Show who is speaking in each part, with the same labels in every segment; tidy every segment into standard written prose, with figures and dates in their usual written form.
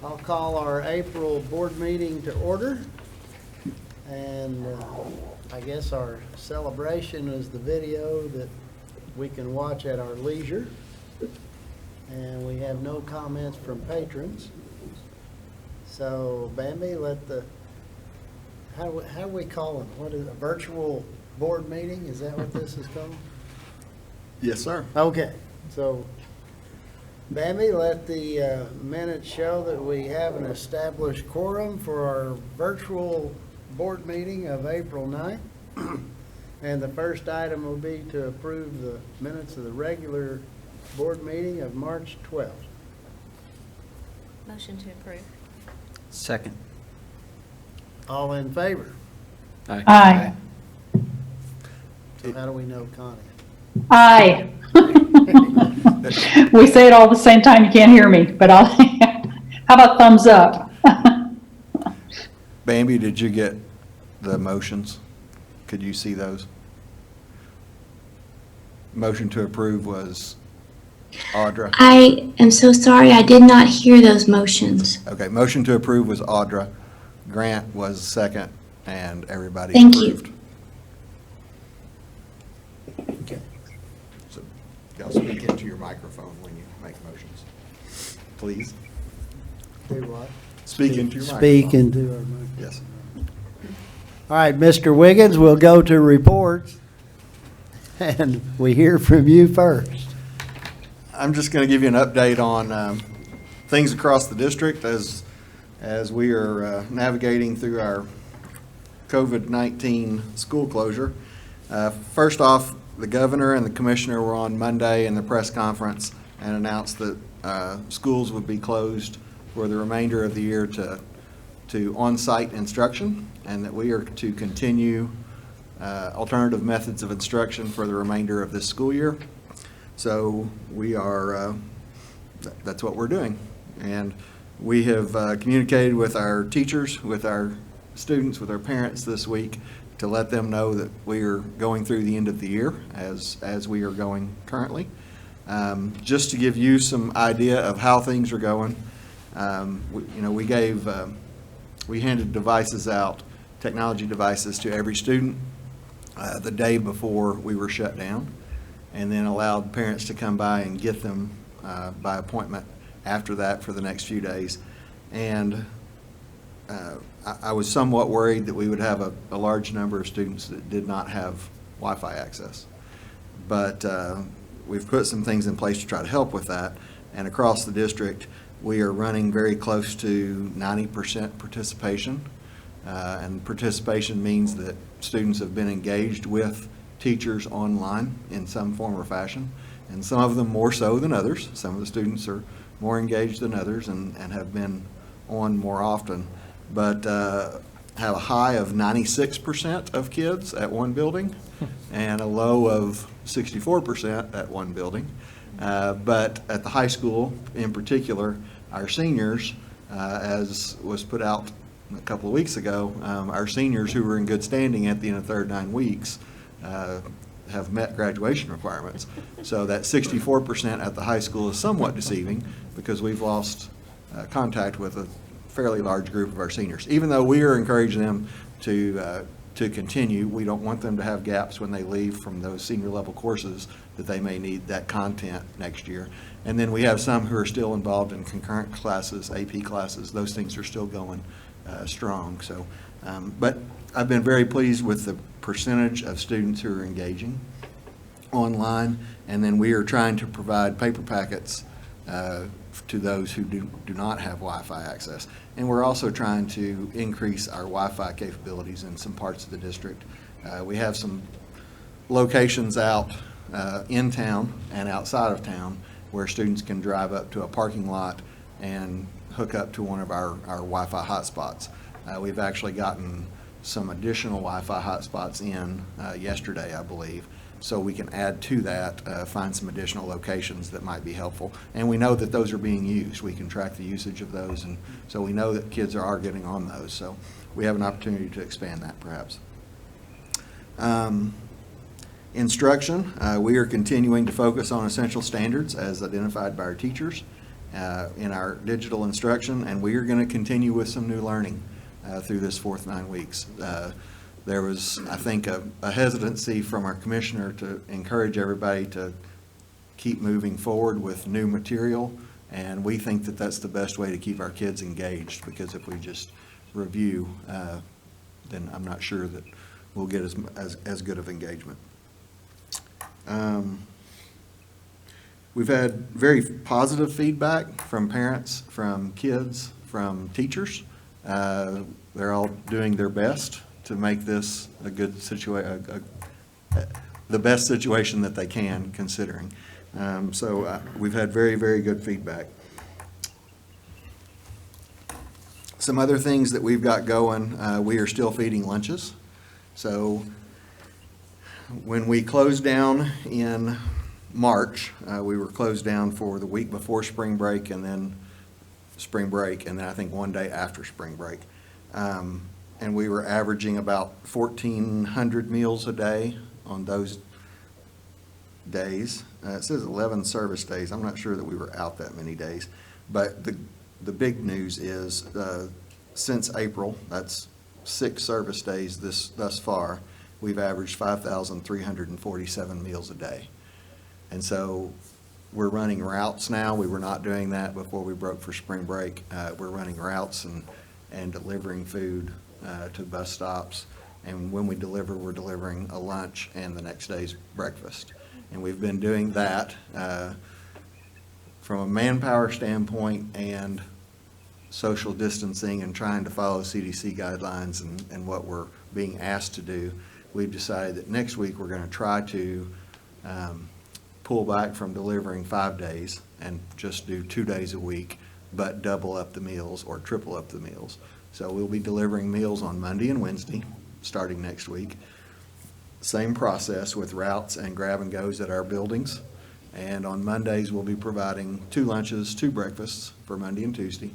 Speaker 1: I'll call our April board meeting to order. And I guess our celebration is the video that we can watch at our leisure. And we have no comments from patrons. So Bambi, how do we call it? What is a virtual board meeting? Is that what this is called?
Speaker 2: Yes, sir.
Speaker 1: Okay, so Bambi, let the minutes show that we have an established quorum for our virtual board meeting of April 9th. And the first item will be to approve the minutes of the regular board meeting of March 12th.
Speaker 3: Motion to approve.
Speaker 4: Second.
Speaker 1: All in favor?
Speaker 5: Aye.
Speaker 1: So how do we know Connie?
Speaker 5: Aye. We say it all at the same time, you can't hear me, but I'll, how about thumbs up?
Speaker 2: Bambi, did you get the motions? Could you see those? Motion to approve was Audra.
Speaker 6: I am so sorry, I did not hear those motions.
Speaker 2: Okay, motion to approve was Audra. Grant was second, and everybody
Speaker 6: Thank you.
Speaker 2: approved.
Speaker 1: Okay.
Speaker 2: So, y'all speak into your microphone when you make motions. Please,
Speaker 1: Do what?
Speaker 2: speak into your microphone.
Speaker 1: Speak into our microphone.
Speaker 2: Yes.
Speaker 1: All right, Mr. Wiggins, we'll go to reports. And we hear from you first.
Speaker 2: I'm just going to give you an update on things across the district as we are navigating through our COVID-19 school closure. First off, the governor and the commissioner were on Monday in the press conference and announced that schools would be closed for the remainder of the year to on-site instruction, and that we are to continue alternative methods of instruction for the remainder of this school year. So we are, that's what we're doing. And we have communicated with our teachers, with our students, with our parents this week to let them know that we are going through the end of the year as we are going currently. Just to give you some idea of how things are going, we handed devices out, technology devices, to every student the day before we were shut down, and then allowed parents to come by and get them by appointment after that for the next few days. And I was somewhat worried that we would have a large number of students that did not have Wi-Fi access. But we've put some things in place to try to help with that. And across the district, we are running very close to 90% participation. And participation means that students have been engaged with teachers online in some form or fashion, and some of them more so than others. Some of the students are more engaged than others and have been on more often, but have a high of 96% of kids at one building and a low of 64% at one building. But at the high school in particular, our seniors, as was put out a couple of weeks ago, our seniors who were in good standing at the end of the third 9 weeks have met graduation requirements. So that 64% at the high school is somewhat deceiving because we've lost contact with a fairly large group of our seniors. Even though we are encouraging them to continue, we don't want them to have gaps when they leave from those senior level courses that they may need that content next year. And then we have some who are still involved in concurrent classes, AP classes. Those things are still going strong. So, but I've been very pleased with the percentage of students who are engaging online, and then we are trying to provide paper packets to those who do not have Wi-Fi access. And we're also trying to increase our Wi-Fi capabilities in some parts of the district. We have some locations out in town and outside of town where students can drive up to a parking lot and hook up to one of our Wi-Fi hotspots. We've actually gotten some additional Wi-Fi hotspots in yesterday, I believe, so we can add to that, find some additional locations that might be helpful. And we know that those are being used. We can track the usage of those, and so we know that kids are getting on those. So we have an opportunity to expand that perhaps. Instruction, we are continuing to focus on essential standards as identified by our teachers, in our digital instruction, and we are going to continue with some new learning through this fourth 9 weeks. There was, I think, a hesitancy from our commissioner to encourage everybody to keep moving forward with new material, and we think that that's the best way to keep our kids engaged, because if we just review, then I'm not sure that we'll get as good of engagement. We've had very positive feedback from parents, from kids, from teachers. They're all doing their best to make this a good situation, the best situation that they can, considering. So we've had very, very good feedback. Some other things that we've got going, we are still feeding lunches. So when we closed down in March, we were closed down for the week before spring break, and then spring break, and then I think one day after spring break. And we were averaging about 1,400 meals a day on those days. It says 11 service days. I'm not sure that we were out that many days. But the big news is since April, that's 6 service days thus far, we've averaged 5,347 meals a day. And so we're running routes now. We were not doing that before we broke for spring break. We're running routes and delivering food to bus stops. And when we deliver, we're delivering a lunch and the next day's breakfast. And we've been doing that from a manpower standpoint and social distancing and trying to follow CDC guidelines and what we're being asked to do. We've decided that next week we're going to try to pull back from delivering 5 days and just do 2 days a week, but double up the meals or triple up the meals. So we'll be delivering meals on Monday and Wednesday, starting next week. Same process with routes and grab and goes at our buildings. And on Mondays, we'll be providing 2 lunches, 2 breakfasts for Monday and Tuesday.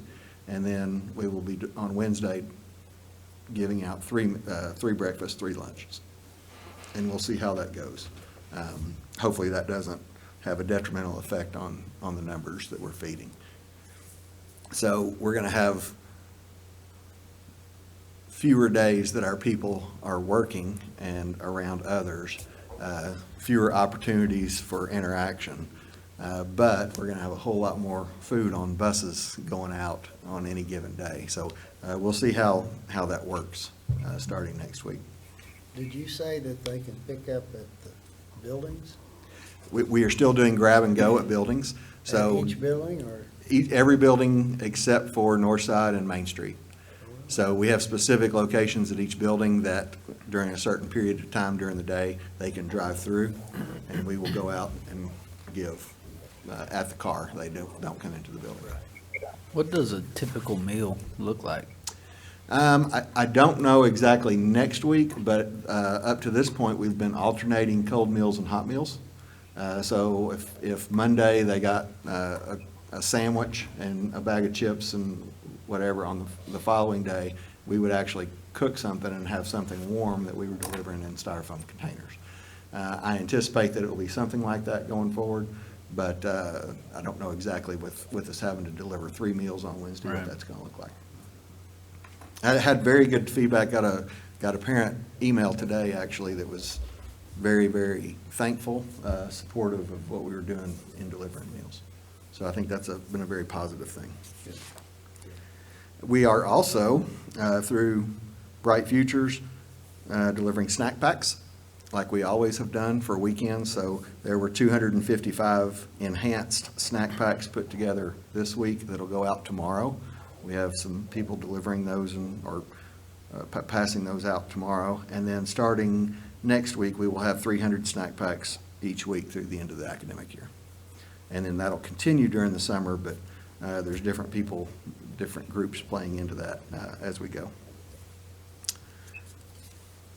Speaker 2: And then we will be, on Wednesday, giving out 3 breakfasts, 3 lunches. And we'll see how that goes. Hopefully that doesn't have a detrimental effect on the numbers that we're feeding. So we're going to have fewer days that our people are working and around others, fewer opportunities for interaction, but we're going to have a whole lot more food on buses going out on any given day. So we'll see how that works starting next week.
Speaker 1: Did you say that they can pick up at the buildings?
Speaker 2: We are still doing grab and go at buildings. So
Speaker 1: At each building, or?
Speaker 2: Every building except for Northside and Main Street. So we have specific locations at each building that during a certain period of time during the day, they can drive through, and we will go out and give at the car. They don't come into the building.
Speaker 3: What does a typical meal look like?
Speaker 2: I don't know exactly next week, but up to this point, we've been alternating cold meals and hot meals. So if Monday they got a sandwich and a bag of chips and whatever on the following day, we would actually cook something and have something warm that we were delivering in styrofoam containers. I anticipate that it will be something like that going forward, but I don't know exactly with us having to deliver 3 meals on Wednesday what that's going to look like. I had very good feedback. Got a parent email today actually that was very, very thankful, supportive of what we were doing in delivering meals. So I think that's been a very positive thing. We are also, through Bright Futures, delivering snack packs like we always have done for weekends. So there were 255 enhanced snack packs put together this week that'll go out tomorrow. We have some people delivering those or passing those out tomorrow. And then starting next week, we will have 300 snack packs each week through the end of the academic year. And then that'll continue during the summer, but there's different people, different groups playing into that as we go.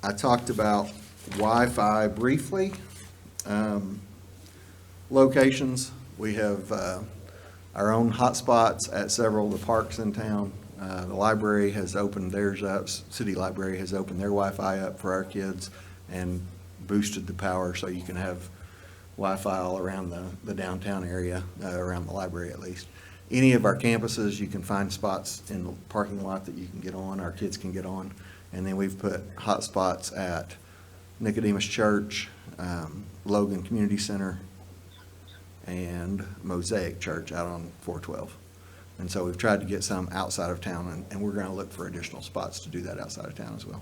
Speaker 2: I talked about Wi-Fi briefly. Locations, we have our own hotspots at several of the parks in town. The library has opened theirs up, City Library has opened their Wi-Fi up for our kids and boosted the power so you can have Wi-Fi all around the downtown area, around the library at least. any of our campuses, you can find spots in the parking lot that you can get on, our kids can get on. And then we've put hot spots at Nicodemus Church, Logan Community Center, and Mosaic Church out on 412. And so we've tried to get some outside of town, and we're going to look for additional spots to do that outside of town as well.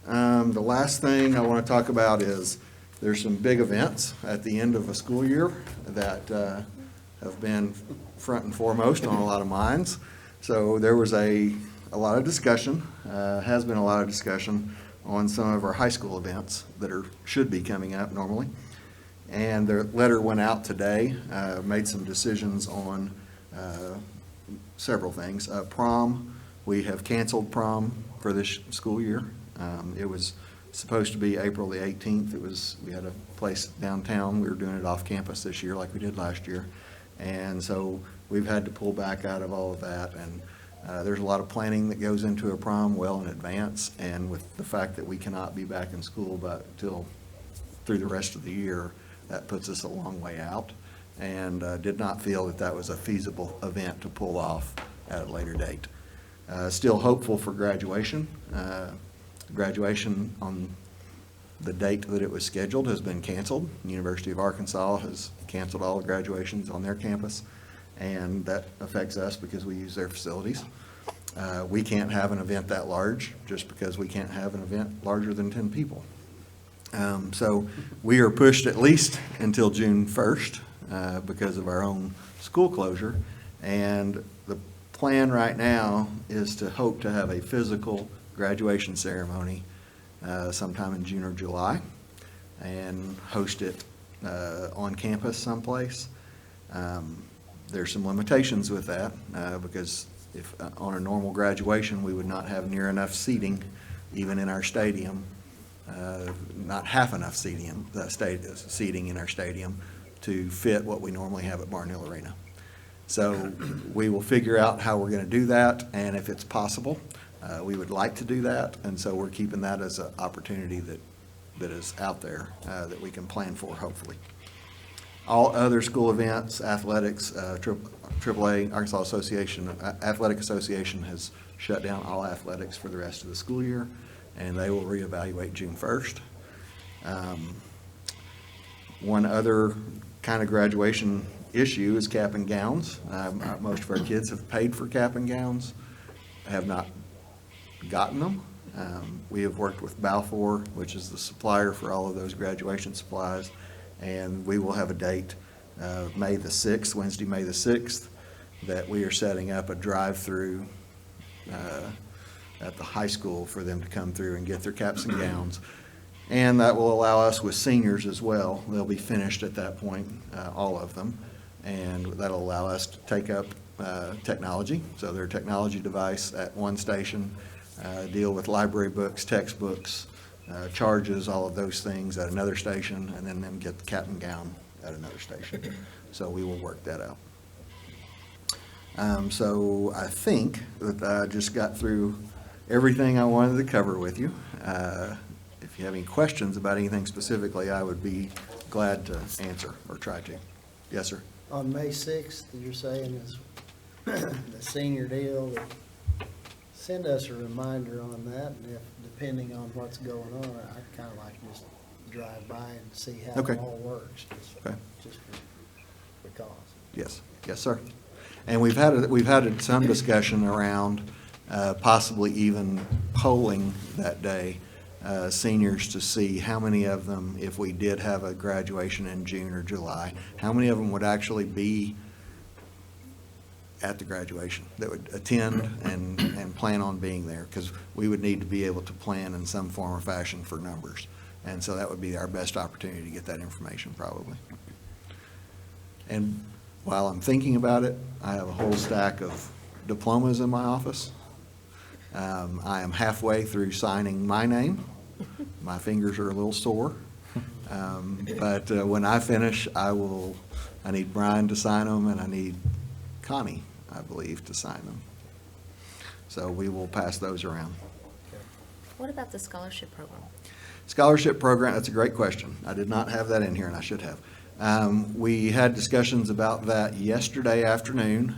Speaker 2: The last thing I want to talk about is there's some big events at the end of a school year that have been front and foremost on a lot of minds. So there was a lot of discussion, has been a lot of discussion on some of our high school events that should be coming up normally. And their letter went out today, made some decisions on several things. Prom, we have canceled prom for this school year. It was supposed to be April the 18th. We had a place downtown. We were doing it off campus this year like we did last year. And so we've had to pull back out of all of that. And there's a lot of planning that goes into a prom well in advance. And with the fact that we cannot be back in school till through the rest of the year, that puts us a long way out, and did not feel that that was a feasible event to pull off at a later date. Still hopeful for graduation. Graduation on the date that it was scheduled has been canceled. The University of Arkansas has canceled all the graduations on their campus, and that affects us because we use their facilities. We can't have an event that large just because we can't have an event larger than 10 people. So we are pushed at least until June 1st because of our own school closure. And the plan right now is to hope to have a physical graduation ceremony sometime in June or July and host it on campus someplace. There's some limitations with that because if on a normal graduation, we would not have near enough seating, even in our stadium. Not half enough seating in our stadium to fit what we normally have at Barnhill Arena. So we will figure out how we're going to do that, and if it's possible, we would like to do that, and so we're keeping that as an opportunity that is out there that we can plan for, hopefully. All other school events, athletics, AAA, Arkansas Athletic Association has shut down all athletics for the rest of the school year, and they will reevaluate June 1st. One other kind of graduation issue is cap and gowns. Most of our kids have paid for cap and gowns, have not gotten them. We have worked with Balfour, which is the supplier for all of those graduation supplies, and we will have a date, May the 6th, Wednesday, May the 6th, that we are setting up a drive-through at the high school for them to come through and get their caps and gowns. And that will allow us with seniors as well. They'll be finished at that point, all of them. And that'll allow us to take up technology. So their technology device at one station, deal with library books, textbooks, charges, all of those things at another station, and then them get the cap and gown at another station. So we will work that out. So I think that I just got through everything I wanted to cover with you. If you have any questions about anything specifically, I would be glad to answer or try to. Yes, sir.
Speaker 1: On May 6th, you're saying is the senior deal. Send us a reminder on that, and if, depending on what's going on, I'd kind of like to just drive by and see how
Speaker 2: Okay.
Speaker 1: it all works,
Speaker 2: Okay.
Speaker 1: just because.
Speaker 2: Yes, yes, sir. And we've had some discussion around possibly even polling that day seniors to see how many of them, if we did have a graduation in June or July, how many of them would actually be at the graduation, that would attend and plan on being there, because we would need to be able to plan in some form or fashion for numbers. And so that would be our best opportunity to get that information probably. And while I'm thinking about it, I have a whole stack of diplomas in my office. I am halfway through signing my name. My fingers are a little sore. But when I finish, I need Brian to sign them, and I need Connie, I believe, to sign them. So we will pass those around.
Speaker 4: What about the scholarship program?
Speaker 2: Scholarship program, that's a great question. I did not have that in here, and I should have. We had discussions about that yesterday afternoon,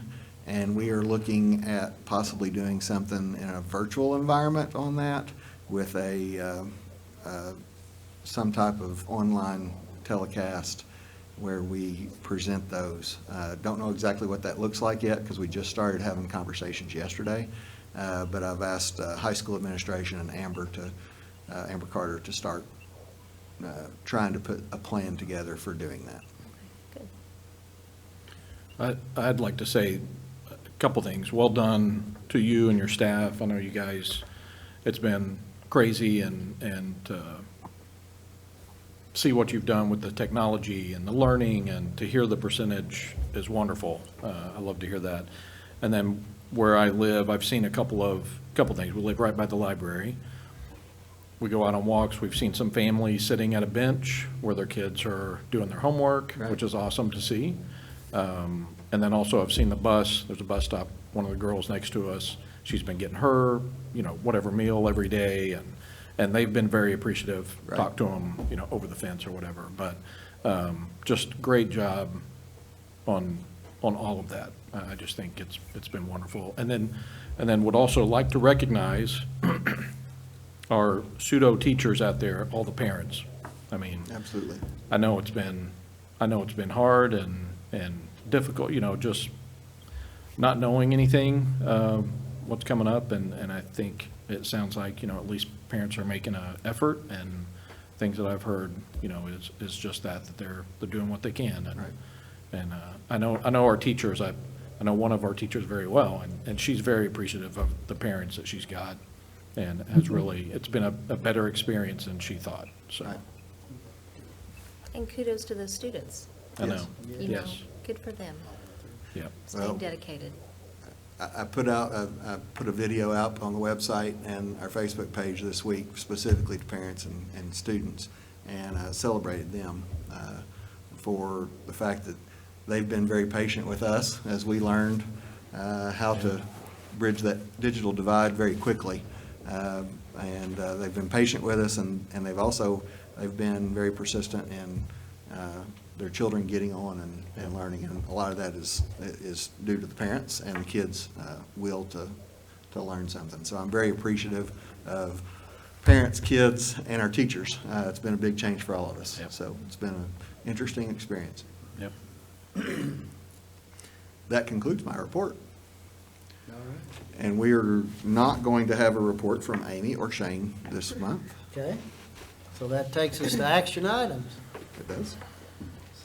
Speaker 2: and we are looking at possibly doing something in a virtual environment on that with some type of online telecast where we present those. Don't know exactly what that looks like yet because we just started having conversations yesterday, but I've asked high school administration and Amber Carter to start trying to put a plan together for doing that.
Speaker 4: Good.
Speaker 7: I'd like to say a couple things. Well done to you and your staff. I know you guys, it's been crazy and see what you've done with the technology and the learning, and to hear the percentage is wonderful. I love to hear that. And then where I live, I've seen a couple things. We live right by the library. We go out on walks. We've seen some families sitting at a bench where their kids are doing their homework,
Speaker 2: Right.
Speaker 7: which is awesome to see. And then also I've seen the bus. There's a bus stop. One of the girls next to us, she's been getting her, whatever meal every day, and they've been very appreciative.
Speaker 2: Right.
Speaker 7: Talk to them, over the fence or whatever. But just great job on all of that. I just think it's been wonderful. And then would also like to recognize our pseudo teachers out there, all the parents. I mean,
Speaker 2: Absolutely.
Speaker 7: I know it's been hard and difficult, just not knowing anything, what's coming up, and I think it sounds like, at least parents are making an effort, and things that I've heard, is just that they're doing what they can. And,
Speaker 2: Right.
Speaker 7: and I know our teachers, I know one of our teachers very well, and she's very appreciative of the parents that she's got, and has really, it's been a better experience than she thought, so.
Speaker 2: Right.
Speaker 4: And kudos to those students.
Speaker 7: I know,
Speaker 4: You know,
Speaker 7: yes,
Speaker 4: good for them,
Speaker 7: yeah.
Speaker 2: Well,
Speaker 4: staying dedicated.
Speaker 2: I put a video out on the website and our Facebook page this week specifically to parents and students, and celebrated them for the fact that they've been very patient with us as we learned how to bridge that digital divide very quickly. And they've been patient with us, and they've been very persistent in their children getting on and learning, and a lot of that is due to the parents and the kids' will to learn something. So I'm very appreciative of parents, kids, and our teachers. It's been a big change for all of us.
Speaker 7: Yep.
Speaker 2: So it's been an interesting experience.
Speaker 7: Yep.
Speaker 2: That concludes my report.
Speaker 1: All right.
Speaker 2: And we are not going to have a report from Amy or Shane this month.
Speaker 1: Okay, so that takes us to action items.
Speaker 2: It does.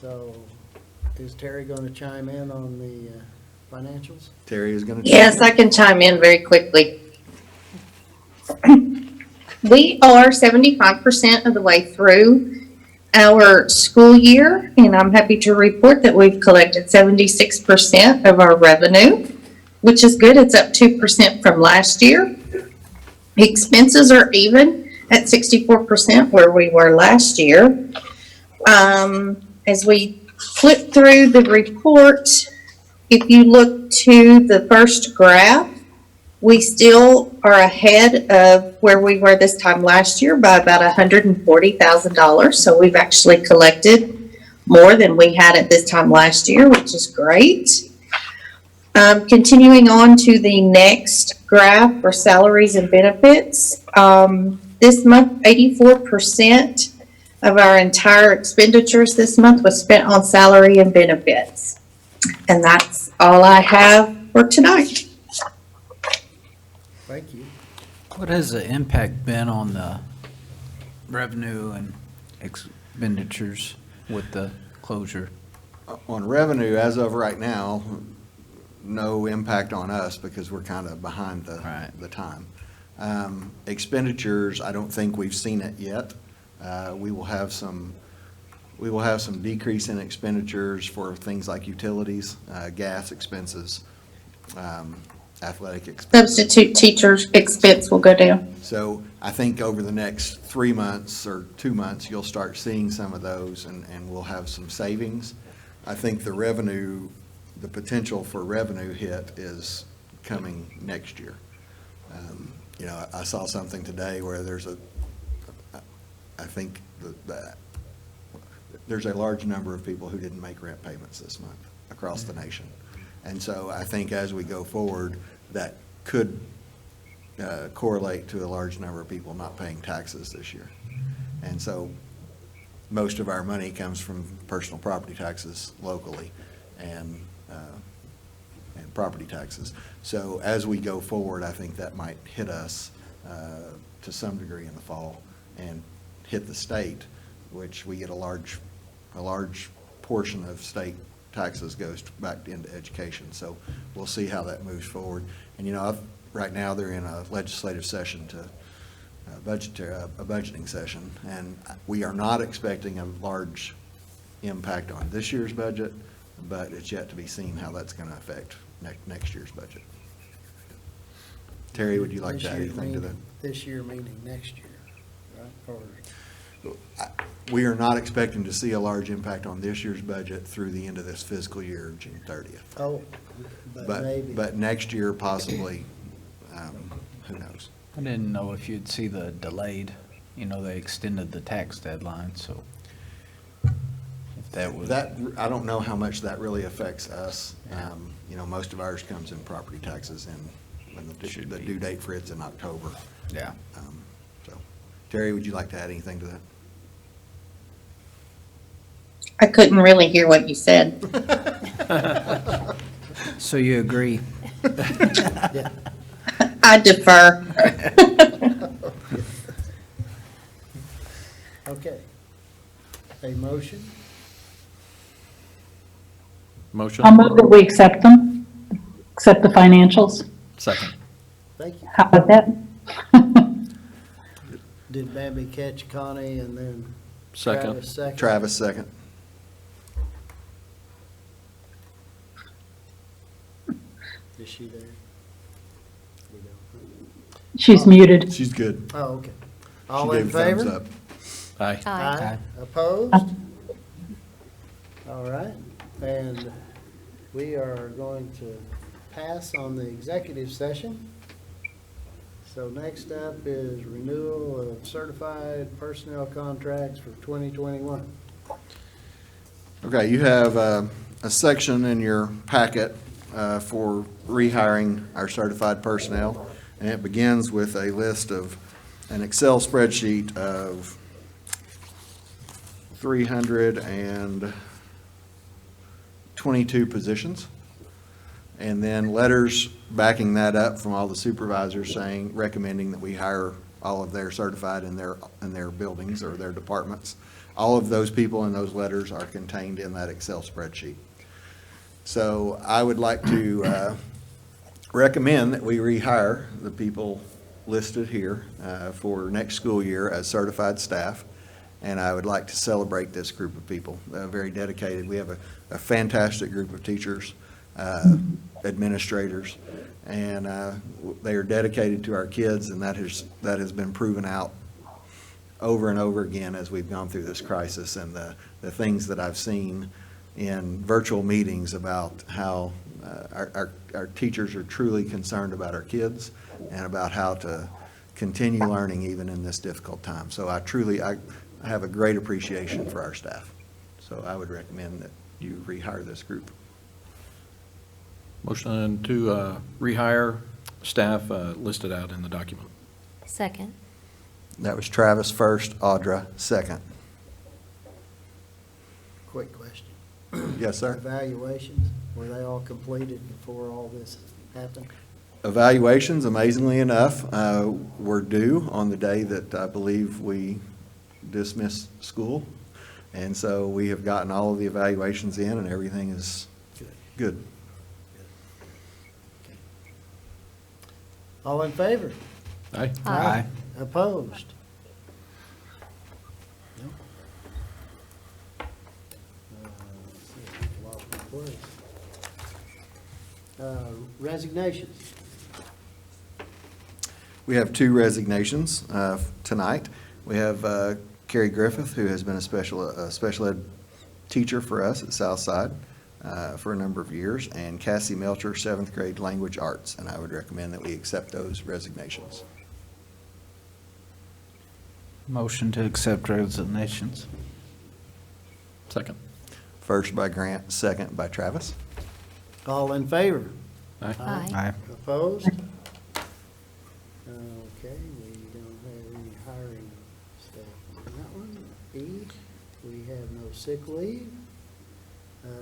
Speaker 1: So is Terry going to chime in on the financials?
Speaker 2: Terry is going to.
Speaker 8: Yes, I can chime in very quickly. We are 75% of the way through our school year, and I'm happy to report that we've collected 76% of our revenue, which is good. It's up 2% from last year. Expenses are even at 64% where we were last year. As we flip through the report, if you look to the first graph, we still are ahead of where we were this time last year by about $140,000. So we've actually collected more than we had at this time last year, which is great. Continuing on to the next graph for salaries and benefits. This month, 84% of our entire expenditures this month was spent on salary and benefits. And that's all I have for tonight.
Speaker 1: Thank you.
Speaker 3: What has the impact been on the revenue and expenditures with the closure?
Speaker 2: On revenue, as of right now, no impact on us because we're kind of behind the time. Expenditures, I don't think we've seen it yet. We will have some decrease in expenditures for things like utilities, gas expenses, athletic expenses.
Speaker 8: Substitute teachers expense will go down.
Speaker 2: So I think over the next 3 months or 2 months, you'll start seeing some of those, and we'll have some savings. I think the potential for revenue hit is coming next year. I saw something today where there's I think there's a large number of people who didn't make rent payments this month across the nation. And so I think as we go forward, that could correlate to a large number of people not paying taxes this year. And so most of our money comes from personal property taxes locally and property taxes. So as we go forward, I think that might hit us to some degree in the fall and hit the state, which we get a large portion of state taxes goes back into education. So we'll see how that moves forward. And, you know, right now they're in a legislative session to a budgeting session, and we are not expecting a large impact on this year's budget, but it's yet to be seen how that's going to affect next year's budget. Terry, would you like to add anything to that?
Speaker 1: This year meaning next year, right? Or
Speaker 2: We are not expecting to see a large impact on this year's budget through the end of this fiscal year, June 30th.
Speaker 1: oh, but maybe.
Speaker 2: But next year possibly, who knows?
Speaker 3: I didn't know if you'd see the delayed, you know, they extended the tax deadline, so if that was.
Speaker 2: That, I don't know how much that really affects us. You know, most of ours comes in property taxes and the due date for it's in October.
Speaker 3: Yeah.
Speaker 2: So, Terry, would you like to add anything to that?
Speaker 8: I couldn't really hear what you said.
Speaker 3: So you agree?
Speaker 1: Yeah.
Speaker 8: I defer.
Speaker 1: Okay. A motion?
Speaker 7: Motion?
Speaker 5: I'll move that we accept them, accept the financials.
Speaker 7: Second.
Speaker 1: Thank you.
Speaker 5: How about that?
Speaker 1: Did Bambi catch Connie and then
Speaker 7: Second.
Speaker 1: Travis second?
Speaker 2: Travis, second.
Speaker 1: Is she there? We don't.
Speaker 5: She's muted.
Speaker 2: She's good.
Speaker 1: Oh, okay.
Speaker 2: She
Speaker 1: All in
Speaker 2: gave a thumbs
Speaker 1: favor?
Speaker 2: up.
Speaker 7: Aye.
Speaker 4: Aye.
Speaker 1: Opposed? All right, and we are going to pass on the executive session. So next up is renewal of certified personnel contracts for 2021.
Speaker 2: Okay, you have a section in your packet for rehiring our certified personnel, and it begins with a list of an Excel spreadsheet of 322 positions, and then letters backing that up from all the supervisors saying, recommending that we hire all of their certified in their buildings or their departments. All of those people in those letters are contained in that Excel spreadsheet. So I would like to recommend that we rehire the people listed here for next school year as certified staff. And I would like to celebrate this group of people, very dedicated. We have a fantastic group of teachers, administrators, and they are dedicated to our kids, and that has been proven out over and over again as we've gone through this crisis, and the things that I've seen in virtual meetings about how our teachers are truly concerned about our kids and about how to continue learning even in this difficult time. So I have a great appreciation for our staff. So I would recommend that you rehire this group.
Speaker 7: Motion to rehire staff listed out in the document.
Speaker 4: Second.
Speaker 2: That was Travis first, Audra second.
Speaker 1: Quick question.
Speaker 2: Yes, sir.
Speaker 1: Evaluations, were they all completed before all this happened?
Speaker 2: Evaluations, amazingly enough, were due on the day that I believe we dismissed school. And so we have gotten all of the evaluations in and everything is good.
Speaker 1: All in favor?
Speaker 7: Aye.
Speaker 3: Aye.
Speaker 1: Opposed? No. Let's see, I've lost my place. Resignations.
Speaker 2: We have two resignations tonight. We have Carrie Griffith, who has been a special ed teacher for us at Southside for a number of years, and Cassie Melcher, 7th grade language arts, and I would recommend that we accept those resignations.
Speaker 3: Motion to accept resignations.
Speaker 7: Second.
Speaker 2: First by Grant, second by Travis.
Speaker 1: All in favor?
Speaker 7: Aye.
Speaker 3: Aye.
Speaker 1: Opposed? Okay, we don't have any hiring staff on that one. E, we have no sick leave.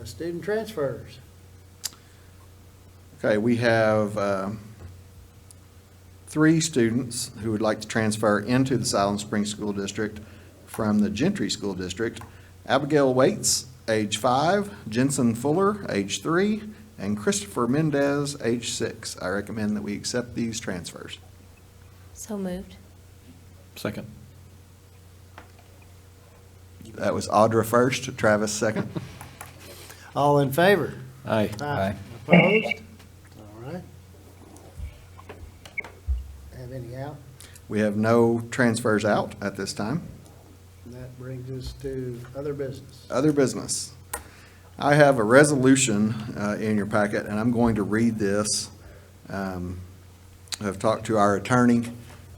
Speaker 1: Student transfers.
Speaker 2: Okay, we have 3 students who would like to transfer into the Siloam Springs School District from the Gentry School District. Abigail Waits, age 5, Jensen Fuller, age 3, and Christopher Mendez, age 6. I recommend that we accept these transfers.
Speaker 4: So moved.
Speaker 7: Second.
Speaker 2: That was Audra first, Travis second.
Speaker 1: All in favor?
Speaker 7: Aye.
Speaker 3: Aye.
Speaker 1: Opposed? All right. Have any out?
Speaker 2: We have no transfers out at this time.
Speaker 1: And that brings us to other business.
Speaker 2: Other business. I have a resolution in your packet, and I'm going to read this. I've talked to our attorney,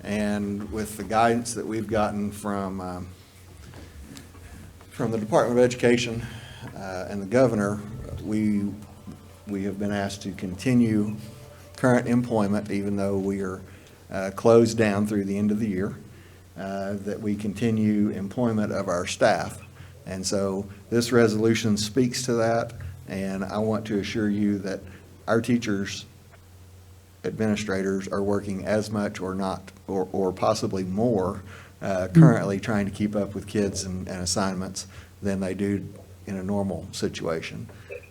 Speaker 2: and with the guidance that we've gotten from the Department of Education and the governor, we have been asked to continue current employment, even though we are closed down through the end of the year, that we continue employment of our staff. And so this resolution speaks to that, and I want to assure you that our teachers, administrators are working as much or not, or possibly more, currently trying to keep up with kids and assignments than they do in a normal situation.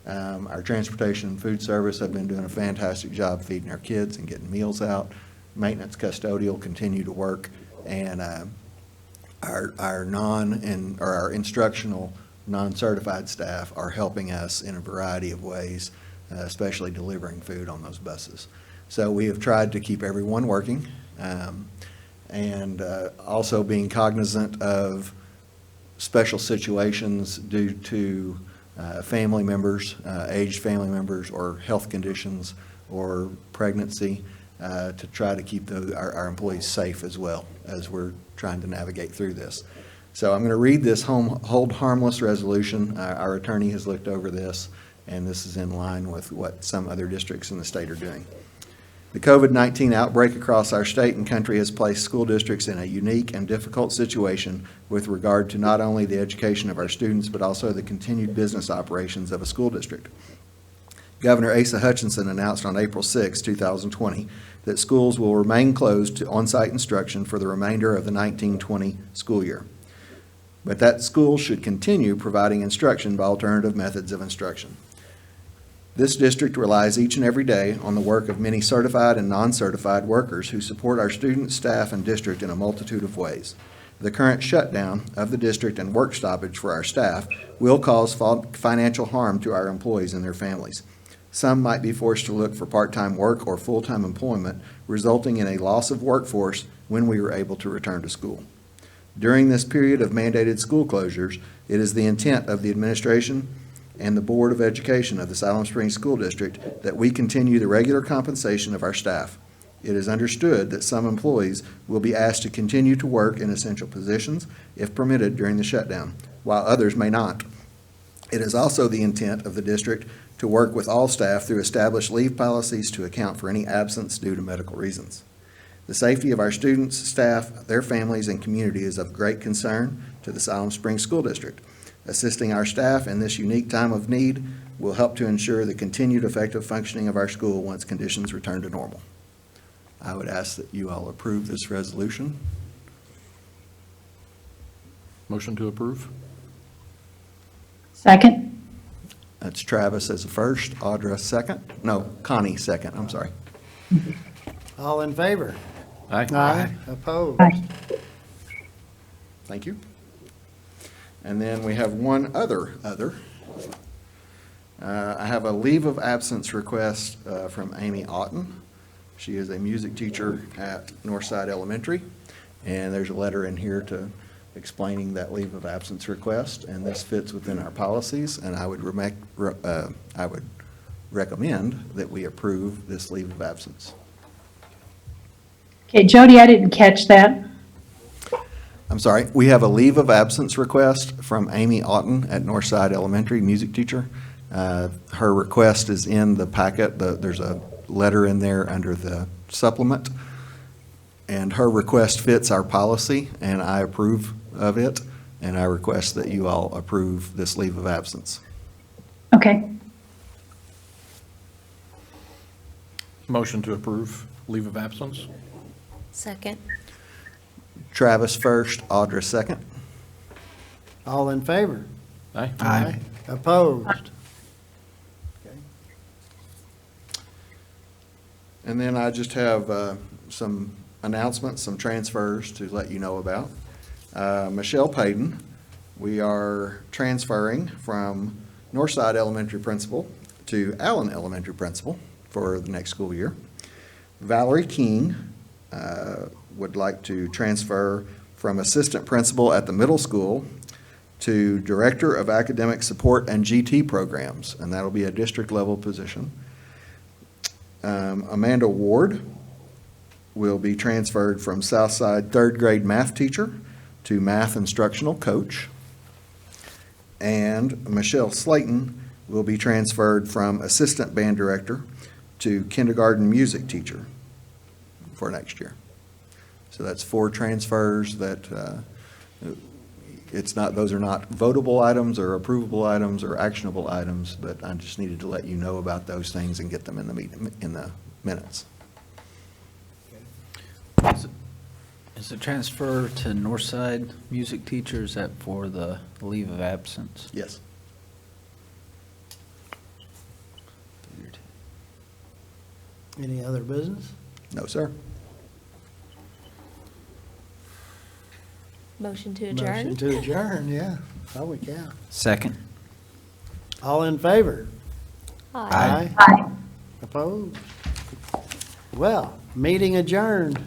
Speaker 2: Our transportation and food service have been doing a fantastic job feeding our kids and getting meals out. Maintenance custodial continue to work, and our instructional non-certified staff are helping us in a variety of ways, especially delivering food on those buses. So we have tried to keep everyone working, and also being cognizant of special situations due to family members, aged family members, or health conditions, or pregnancy, to try to keep our employees safe as well as we're trying to navigate through this. So I'm going to read this hold harmless resolution. Our attorney has looked over this, and this is in line with what some other districts in the state are doing. The COVID-19 outbreak across our state and country has placed school districts in a unique and difficult situation with regard to not only the education of our students, but also the continued business operations of a school district. Governor Asa Hutchinson announced on April 6, 2020, that schools will remain closed to on-site instruction for the remainder of the 1920 school year, but that schools should continue providing instruction by alternative methods of instruction. This district relies each and every day on the work of many certified and non-certified workers who support our students, staff, and district in a multitude of ways. The current shutdown of the district and work stoppage for our staff will cause financial harm to our employees and their families. Some might be forced to look for part-time work or full-time employment, resulting in a loss of workforce when we are able to return to school. During this period of mandated school closures, it is the intent of the administration and the Board of Education of the Siloam Springs School District that we continue the regular compensation of our staff. It is understood that some employees will be asked to continue to work in essential positions if permitted during the shutdown, while others may not. It is also the intent of the district to work with all staff through established leave policies to account for any absence due to medical reasons. The safety of our students, staff, their families, and community is of great concern to the Siloam Springs School District. Assisting our staff in this unique time of need will help to ensure the continued effective functioning of our school once conditions return to normal. I would ask that you all approve this resolution.
Speaker 7: Motion to approve?
Speaker 5: Second.
Speaker 2: That's Travis as a first, Audra second. No, Connie second, I'm sorry.
Speaker 1: All in favor?
Speaker 7: Aye.
Speaker 1: Opposed?
Speaker 5: Aye.
Speaker 2: Thank you. And then we have one other. I have a leave of absence request from Amy Otten. She is a music teacher at Northside Elementary, and there's a letter in here explaining that leave of absence request, and this fits within our policies, and I would recommend that we approve this leave of absence.
Speaker 5: Okay, Jody, I didn't catch that.
Speaker 2: I'm sorry, we have a leave of absence request from Amy Otten at Northside Elementary, music teacher. Her request is in the packet. There's a letter in there under the supplement. And her request fits our policy, and I approve of it. And I request that you all approve this leave of absence.
Speaker 5: Okay.
Speaker 7: Motion to approve leave of absence?
Speaker 4: Second.
Speaker 2: Travis first, Audra second.
Speaker 1: All in favor?
Speaker 7: Aye.
Speaker 3: Aye.
Speaker 1: Opposed?
Speaker 2: And then I just have some announcements, some transfers to let you know about. Michelle Payton, we are transferring from Northside Elementary Principal to Allen Elementary Principal for the next school year. Valerie King would like to transfer from Assistant Principal at the middle school to Director of Academic Support and GT Programs, and that'll be a district-level position. Amanda Ward will be transferred from Southside third grade math teacher to math instructional coach. And Michelle Slayton will be transferred from assistant band director to kindergarten music teacher for next year. So that's 4 transfers that those are not votable items or approvable items or actionable items, but I just needed to let you know about those things and get them in the minutes.
Speaker 3: Is the transfer to Northside music teacher, is that for the leave of absence?
Speaker 2: Yes.
Speaker 1: Any other business?
Speaker 2: No, sir.
Speaker 4: Motion to
Speaker 1: Motion
Speaker 4: adjourn?
Speaker 1: to adjourn, yeah. Holy cow.
Speaker 3: Second.
Speaker 1: All in favor?
Speaker 3: Aye.
Speaker 5: Aye.
Speaker 1: Opposed? Well, meeting adjourned.